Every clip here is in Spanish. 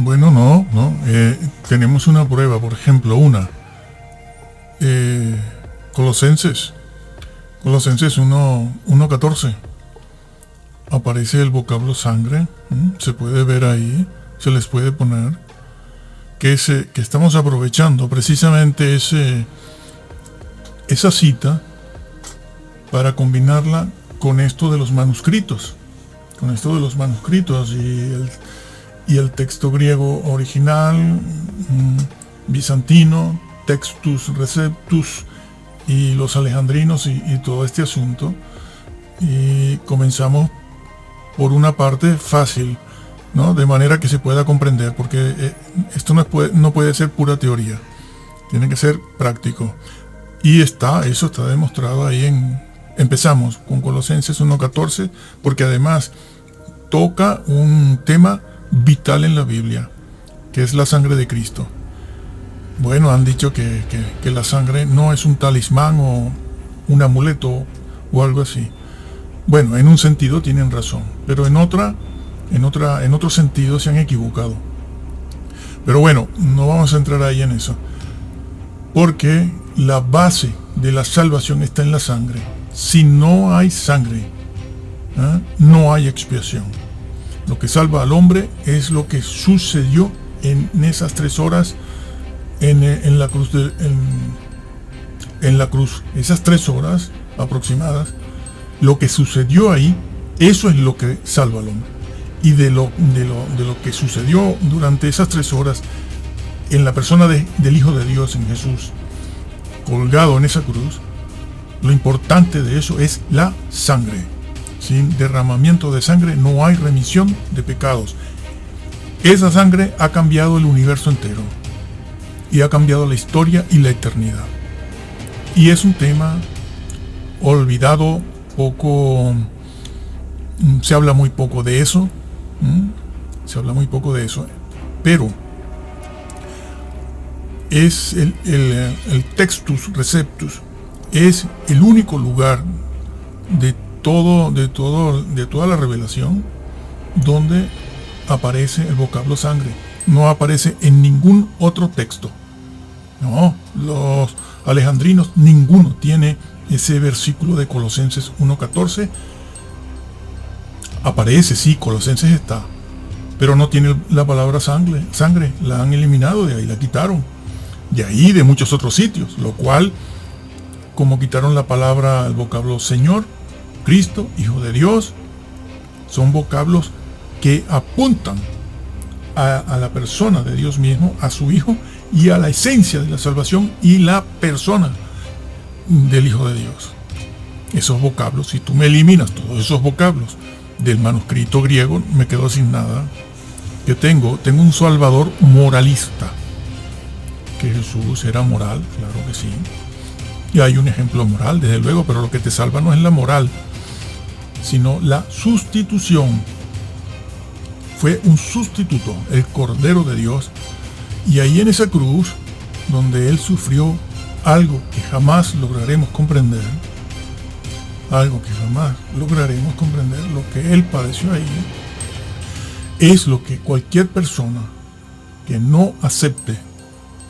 Bueno, no. Tenemos una prueba, por ejemplo, Colosenses 1:14. Aparece el vocablo sangre, se puede ver ahí, se les puede poner que estamos aprovechando precisamente esa cita para combinarla con esto de los manuscritos, y el texto griego original, bizantino, Textus Receptus, y los alejandrinos y todo este asunto. Y comenzamos por una parte fácil, ¿no? De manera que se pueda comprender, porque esto no puede ser pura teoría, tiene que ser práctico. Y eso está demostrado ahí empezamos con Colosenses 1:14, porque además toca un tema vital en la Biblia, que es la sangre de Cristo. Bueno, han dicho que la sangre no es un talismán o un amuleto o algo así. Bueno, en un sentido tienen razón, pero en otro sentido se han equivocado. Pero bueno, no vamos a entrar ahí en eso, porque la base de la salvación está en la sangre. Si no hay sangre, no hay expiación. Lo que salva al hombre es lo que sucedió en esas 3 horas en la cruz, en la cruz. Esas 3 horas aproximadas, lo que sucedió ahí, eso es lo que salva al hombre. Y de lo que sucedió durante esas 3 horas en la persona del Hijo de Dios, en Jesús, colgado en esa cruz, lo importante de eso es la sangre. Sin derramamiento de sangre no hay remisión de pecados. Esa sangre ha cambiado el universo entero y ha cambiado la historia y la eternidad. Y es un tema olvidado, se habla muy poco de eso, pero es el Textus Receptus, es el único lugar de toda la revelación donde aparece el vocablo sangre. No aparece en ningún otro texto. No, los alejandrinos, ninguno tiene ese versículo de Colosenses 1:14. Aparece, sí, Colosenses está, pero no tiene la palabra sangre, la han eliminado de ahí, la quitaron. De ahí, de muchos otros sitios, lo cual, como quitaron la palabra, el vocablo Señor, Cristo, Hijo de Dios, son vocablos que apuntan a la persona de Dios mismo, a su Hijo, y a la esencia de la salvación y la persona del Hijo de Dios. Esos vocablos, si tú me eliminas todos esos vocablos del manuscrito griego, me quedo sin nada. Yo tengo un Salvador moralista, que Jesús era moral, claro que sí. Y hay un ejemplo moral, desde luego, pero lo que te salva no es la moral, sino la sustitución. Fue un sustituto, el Cordero de Dios, y ahí en esa cruz, donde Él sufrió algo que jamás lograremos comprender, lo que Él padeció ahí, es lo que cualquier persona que no acepte,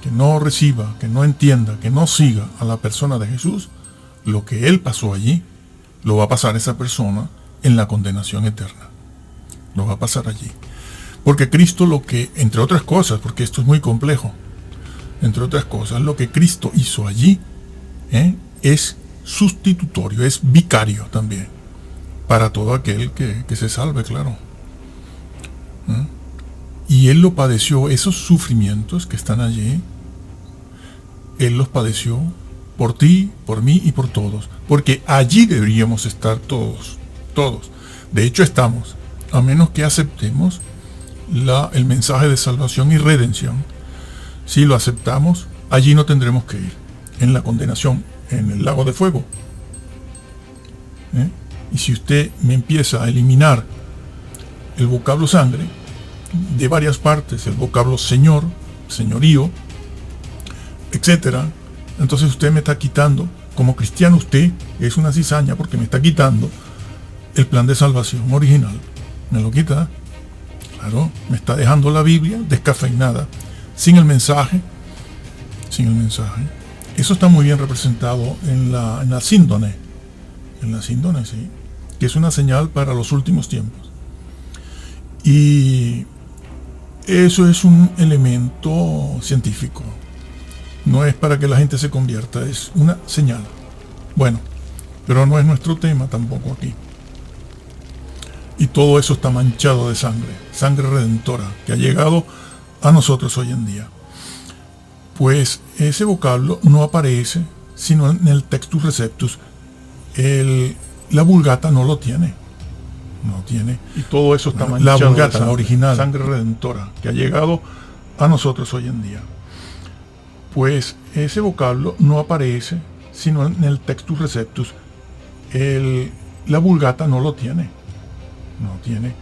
que no reciba, que no entienda, que no siga a la persona de Jesús, lo que Él pasó allí, lo va a pasar esa persona en la condenación eterna. Lo va a pasar allí. Porque Cristo entre otras cosas, porque esto es muy complejo, entre otras cosas, lo que Cristo hizo allí es sustitutorio, es vicario también, para todo aquel que se salve, claro. Y Él lo padeció, esos sufrimientos que están allí, Él los padeció por ti, por mí y por todos, porque allí deberíamos estar todos. De hecho estamos, a menos que aceptemos el mensaje de salvación y redención. Si lo aceptamos, allí no tendremos que ir, en la condenación, en el lago de fuego. Y si usted me empieza a eliminar el vocablo sangre de varias partes, el vocablo señor, señorío, etcétera, entonces usted me está quitando, como cristiano usted es una cizaña, porque me está quitando el plan de salvación original. Me lo quita. Claro, me está dejando la Biblia descafeinada, sin el mensaje, sin el mensaje. Eso está muy bien representado en la síndone, sí, que es una señal para los últimos tiempos. Y eso es un elemento científico. No es para que la gente se convierta, es una señal. Bueno, pero no es nuestro tema tampoco aquí. Y todo eso está manchado de sangre, sangre redentora, que ha llegado a nosotros hoy en día. Pues ese vocablo no aparece sino en el Textus Receptus. La Vulgata no lo tiene. No tiene. Y todo eso está manchado. La Vulgata, la original, sangre redentora, que ha llegado a nosotros hoy en día. Pues ese vocablo no aparece sino en el Textus Receptus. La Vulgata no lo tiene. No tiene.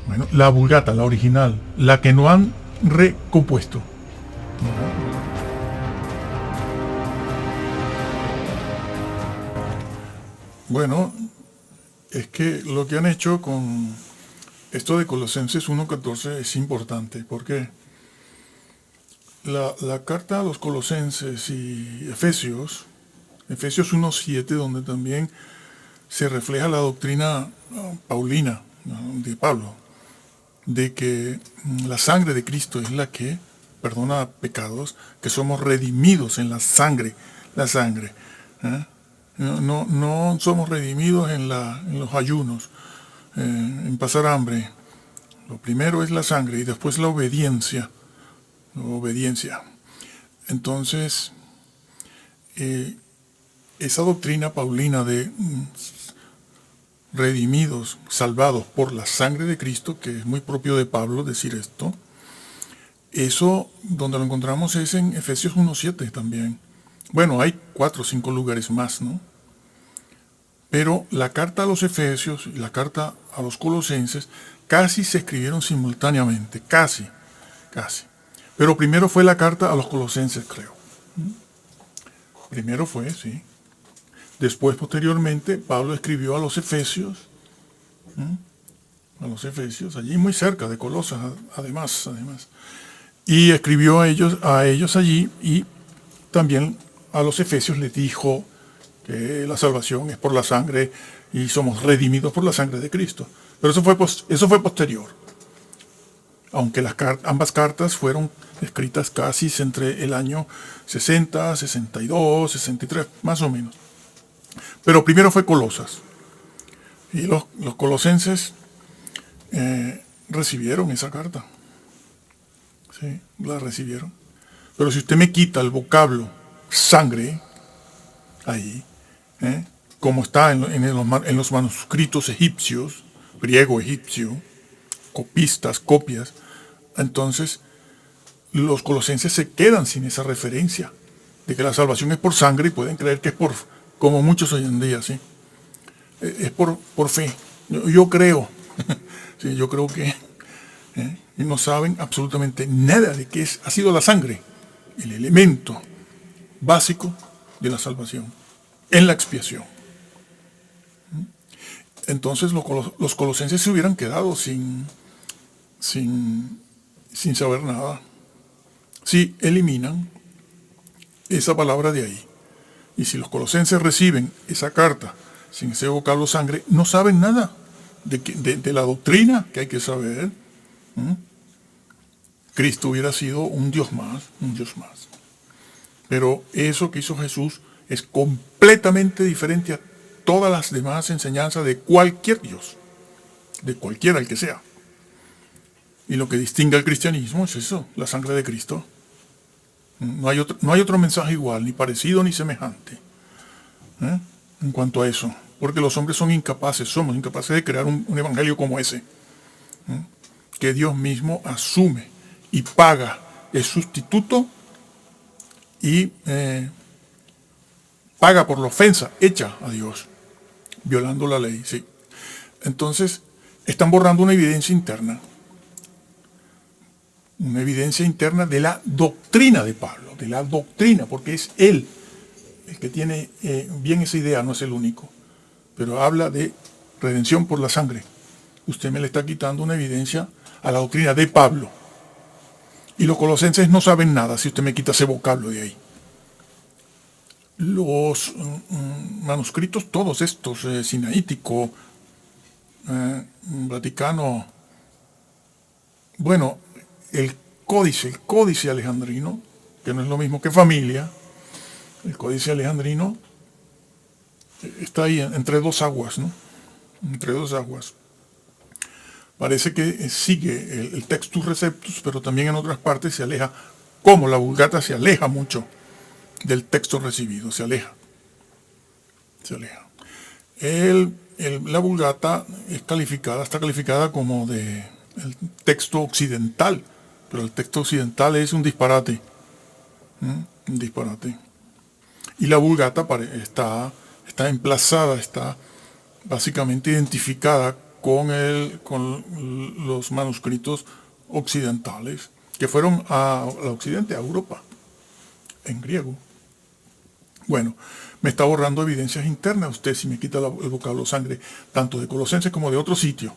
Bueno, la Vulgata, la original, la que no han recompuesto. Bueno, es que lo que han hecho con esto de Colosenses 1.14 es importante, porque la carta a los Colosenses y Efesios 1.7, donde también se refleja la doctrina paulina de Pablo, de que la sangre de Cristo es la que perdona pecados, que somos redimidos en la sangre. ¿Eh? No somos redimidos en los ayunos, en pasar hambre. Lo primero es la sangre y después la obediencia. Entonces, esa doctrina paulina de redimidos, salvados por la sangre de Cristo, que es muy propio de Pablo decir esto, eso donde lo encontramos es en Efesios 1.7 también. Bueno, hay 4 o 5 lugares más, ¿no? Pero la carta a los Efesios y la carta a los Colosenses casi se escribieron simultáneamente, casi. Pero primero fue la carta a los Colosenses, creo. Primero fue, sí. Después, posteriormente, Pablo escribió a los Efesios, allí muy cerca de Colosas, además. Y escribió a ellos allí, y también a los Efesios les dijo que la salvación es por la sangre y somos redimidos por la sangre de Cristo. Pero eso fue posterior. Aunque ambas cartas fueron escritas casi entre el año 60, 62, 63, más o menos. Pero primero fue Colosas. Y los colosenses recibieron esa carta. Sí, la recibieron. Pero si usted me quita el vocablo sangre, ahí, como está en los manuscritos egipcios, griego-egipcio, copias, entonces los colosenses se quedan sin esa referencia de que la salvación es por sangre y pueden creer que es por, como muchos hoy en día, ¿sí? Es por fe. Yo creo, sí, yo creo que y no saben absolutamente nada de qué ha sido la sangre, el elemento básico de la salvación, en la expiación. Entonces los colosenses se hubieran quedado sin saber nada si eliminan esa palabra de ahí. Y si los colosenses reciben esa carta sin ese vocablo sangre, no saben nada de la doctrina que hay que saber. Cristo hubiera sido un Dios más. Pero eso que hizo Jesús es completamente diferente a todas las demás enseñanzas de cualquier Dios, de cualquiera el que sea. Y lo que distingue al cristianismo es eso, la sangre de Cristo. No hay otro mensaje igual, ni parecido ni semejante, en cuanto a eso. Porque los hombres somos incapaces de crear un evangelio como ese, que Dios mismo asume y paga el sustituto y paga por la ofensa hecha a Dios, violando la ley. Sí. Entonces, están borrando una evidencia interna de la doctrina de Pablo, porque es él el que tiene bien esa idea, no es el único, pero habla de redención por la sangre. Usted me le está quitando una evidencia a la doctrina de Pablo. Y los colosenses no saben nada si usted me quita ese vocablo de ahí. Los manuscritos, todos estos, sinaítico, Vaticano, bueno, el códice alejandrino, que no es lo mismo que familia, el códice alejandrino está ahí entre dos aguas, ¿no? Entre dos aguas. Parece que sigue el Textus Receptus, pero también en otras partes se aleja, como la Vulgata se aleja mucho del texto recibido, se aleja. La Vulgata está calificada como el texto occidental, pero el texto occidental es un disparate. Un disparate. Y la Vulgata está emplazada, está básicamente identificada con los manuscritos occidentales que fueron a Occidente, a Europa, en griego. Bueno, me está borrando evidencias internas usted si me quita el vocablo sangre, tanto de Colosenses como de otro sitio.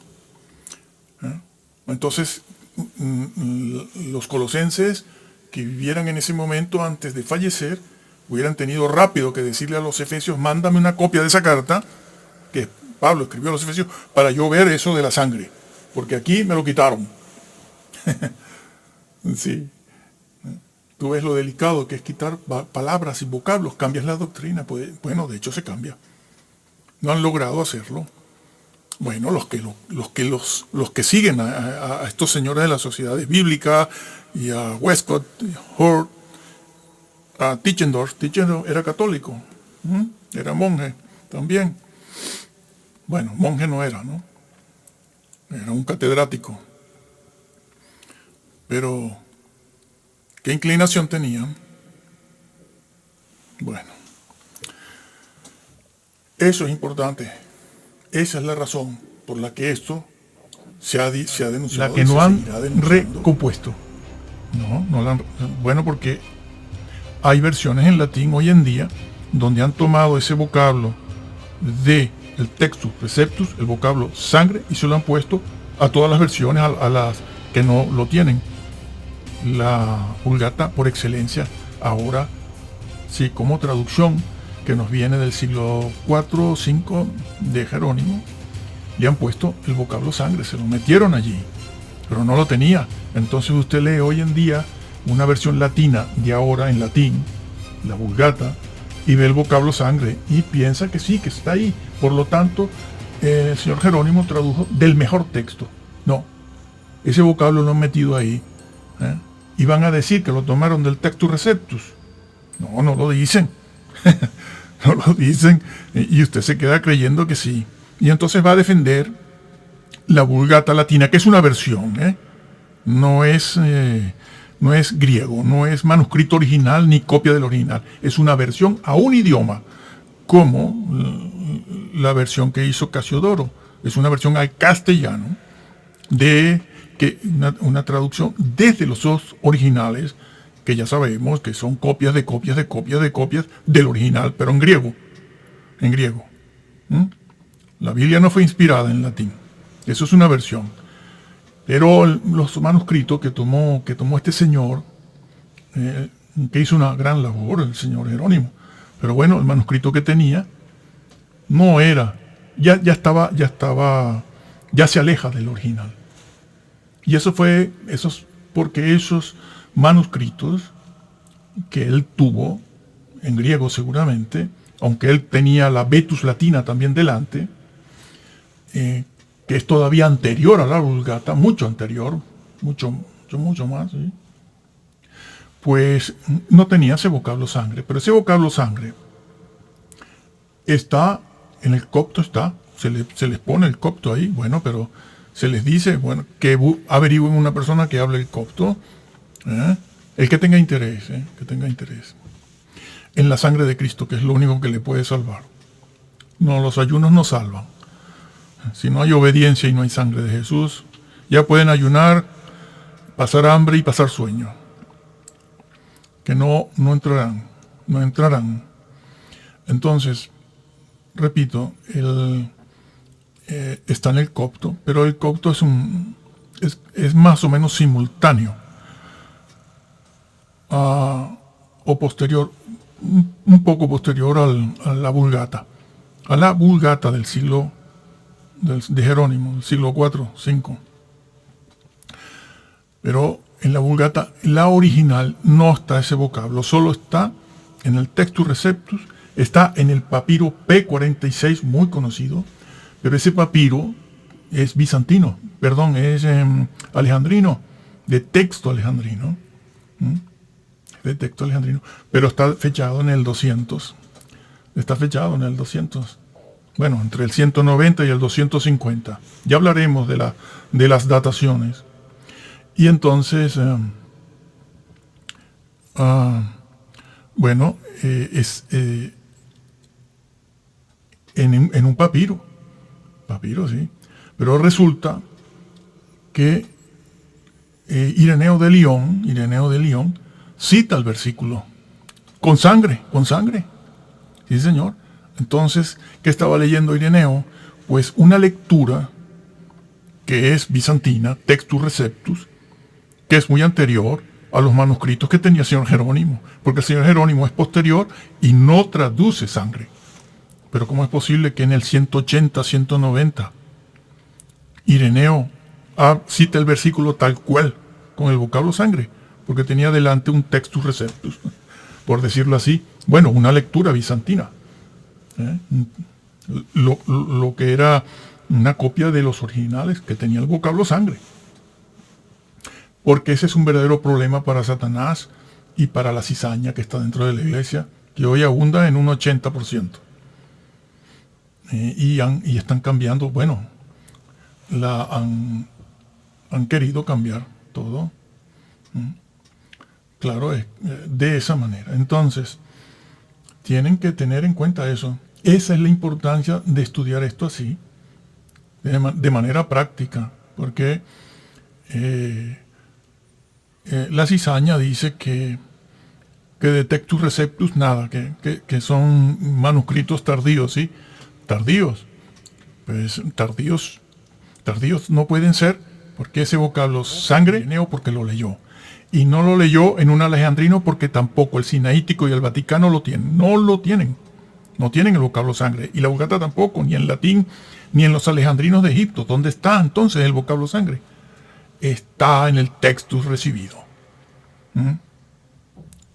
Entonces, los colosenses que vivieran en ese momento antes de fallecer, hubieran tenido rápido que decirle a los efesios, mándame una copia de esa carta, que Pablo escribió a los efesios, para yo ver eso de la sangre, porque aquí me lo quitaron. Sí. Tú ves lo delicado que es quitar palabras y vocablos, cambias la doctrina. Pues, bueno, de hecho se cambia. No han logrado hacerlo. Bueno, los que siguen a estos señores de las sociedades bíblicas y a Westcott, Hort, a Tischendorf era católico, era monje también. Bueno, monje no era, ¿no? Era un catedrático. Pero, ¿qué inclinación tenían? Bueno, eso es importante. Esa es la razón por la que esto se ha denunciado. La que no han recompuesto. No la han. Bueno, porque hay versiones en latín hoy en día donde han tomado ese vocablo de el Textus Receptus, el vocablo sangre, y se lo han puesto a todas las versiones, a las que no lo tienen. La Vulgata por excelencia ahora sí, como traducción que nos viene del siglo IV o V de Jerónimo, le han puesto el vocablo sangre, se lo metieron allí, pero no lo tenía. Entonces usted lee hoy en día una versión latina de ahora en latín, la Vulgata, y ve el vocablo sangre y piensa que sí, que está ahí. Por lo tanto, el señor Jerónimo tradujo del mejor texto. No, ese vocablo lo han metido ahí. Y van a decir que lo tomaron del Textus Receptus. No, no lo dicen. No lo dicen. Y usted se queda creyendo que sí. Y entonces va a defender la Vulgata latina, que es una versión, no es griego, no es manuscrito original ni copia del original. Es una versión a un idioma, como la versión que hizo Casiodoro. Es una versión al castellano de una traducción desde los dos originales, que ya sabemos que son copias de copias de copias de copias del original, pero en griego. En griego. La Biblia no fue inspirada en latín. Eso es una versión. Pero los manuscritos que tomó este señor, que hizo una gran labor, el señor Jerónimo. Pero bueno, el manuscrito que tenía no era, ya se aleja del original. Y eso es porque esos manuscritos que él tuvo, en griego seguramente, aunque él tenía la Vetus Latina también delante, que es todavía anterior a la Vulgata, mucho anterior, mucho más, ¿sí? Pues no tenía ese vocablo sangre, pero ese vocablo sangre está en el copto, se les pone el copto ahí, bueno, pero se les dice, bueno, que averigüen una persona que hable el copto, el que tenga interés, en la sangre de Cristo, que es lo único que le puede salvar. No, los ayunos no salvan. Si no hay obediencia y no hay sangre de Jesús, ya pueden ayunar, pasar hambre y pasar sueño, que no entrarán. Entonces, repito, está en el copto, pero el copto es es más o menos simultáneo o posterior, un poco posterior a la Vulgata. A la Vulgata del siglo de Jerónimo, del siglo IV, V. Pero en la Vulgata, la original, no está ese vocablo, solo está en el Textus Receptus, está en el papiro P46, muy conocido, pero ese papiro es bizantino, perdón, es alejandrino, de texto alejandrino, de texto alejandrino, pero está fechado en el 200. Está fechado en el 200. Bueno, entre el 190 y el 250. Ya hablaremos de las dataciones. Y entonces, bueno, es en un papiro, sí. Pero resulta que Ireneo de Lyon cita el versículo con sangre. Sí, señor. Entonces, ¿qué estaba leyendo Ireneo? Pues una lectura que es bizantina, Textus Receptus, que es muy anterior a los manuscritos que tenía el señor Jerónimo, porque el señor Jerónimo es posterior y no traduce sangre. Pero ¿cómo es posible que en el 180, 190 Ireneo cita el versículo tal cual, con el vocablo sangre? Porque tenía delante un Textus Receptus, por decirlo así. Bueno, una lectura bizantina. Lo que era una copia de los originales que tenía el vocablo sangre. Porque ese es un verdadero problema para Satanás y para la cizaña que está dentro de la iglesia, que hoy abunda en un 80%. Y están cambiando, bueno, han querido cambiar todo. Claro, de esa manera. Entonces, tienen que tener en cuenta eso. Esa es la importancia de estudiar esto así, de manera práctica, porque la cizaña dice que de Textus Receptus nada, que son manuscritos tardíos, ¿sí? Tardíos. Pues tardíos no pueden ser, porque ese vocablo sangre, porque lo leyó. Y no lo leyó en un alejandrino porque tampoco el sinaítico y el Vaticano lo tienen. No lo tienen. No tienen el vocablo sangre. Y la Vulgata tampoco, ni en latín, ni en los alejandrinos de Egipto. ¿Dónde está entonces el vocablo sangre? Está en el Textus recibido.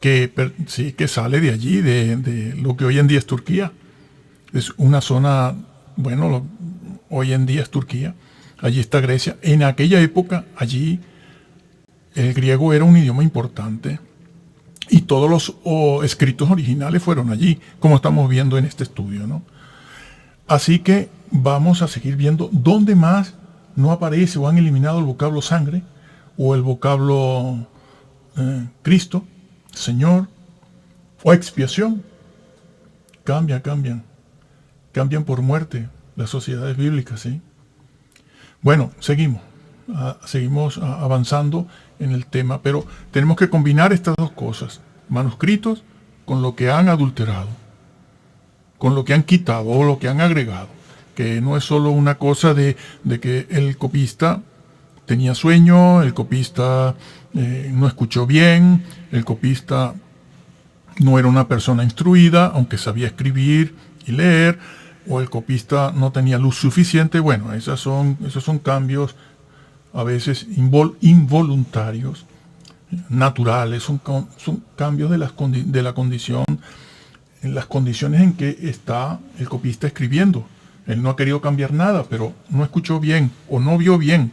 Que sale de allí, de lo que hoy en día es Turquía. Es una zona, bueno, hoy en día es Turquía. Allí está Grecia. En aquella época, allí, el griego era un idioma importante. Y todos los escritos originales fueron allí, como estamos viendo en este estudio, ¿no? Así que vamos a seguir viendo dónde más no aparece o han eliminado el vocablo sangre o el vocablo Cristo, Señor o expiación. Cambian por muerte las sociedades bíblicas, ¿sí? Bueno, seguimos avanzando en el tema, pero tenemos que combinar estas dos cosas, manuscritos con lo que han adulterado, con lo que han quitado o lo que han agregado, que no es solo una cosa de que el copista tenía sueño, el copista no escuchó bien, el copista no era una persona instruida, aunque sabía escribir y leer, o el copista no tenía luz suficiente. Bueno, esos son cambios a veces involuntarios, naturales, son cambios de la condición, en las condiciones en que está el copista escribiendo. Él no ha querido cambiar nada, pero no escuchó bien o no vio bien.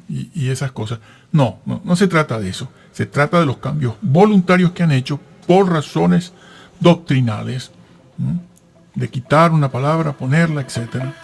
Y esas cosas. No se trata de eso. Se trata de los cambios voluntarios que han hecho por razones doctrinales, de quitar una palabra, ponerla, etcétera.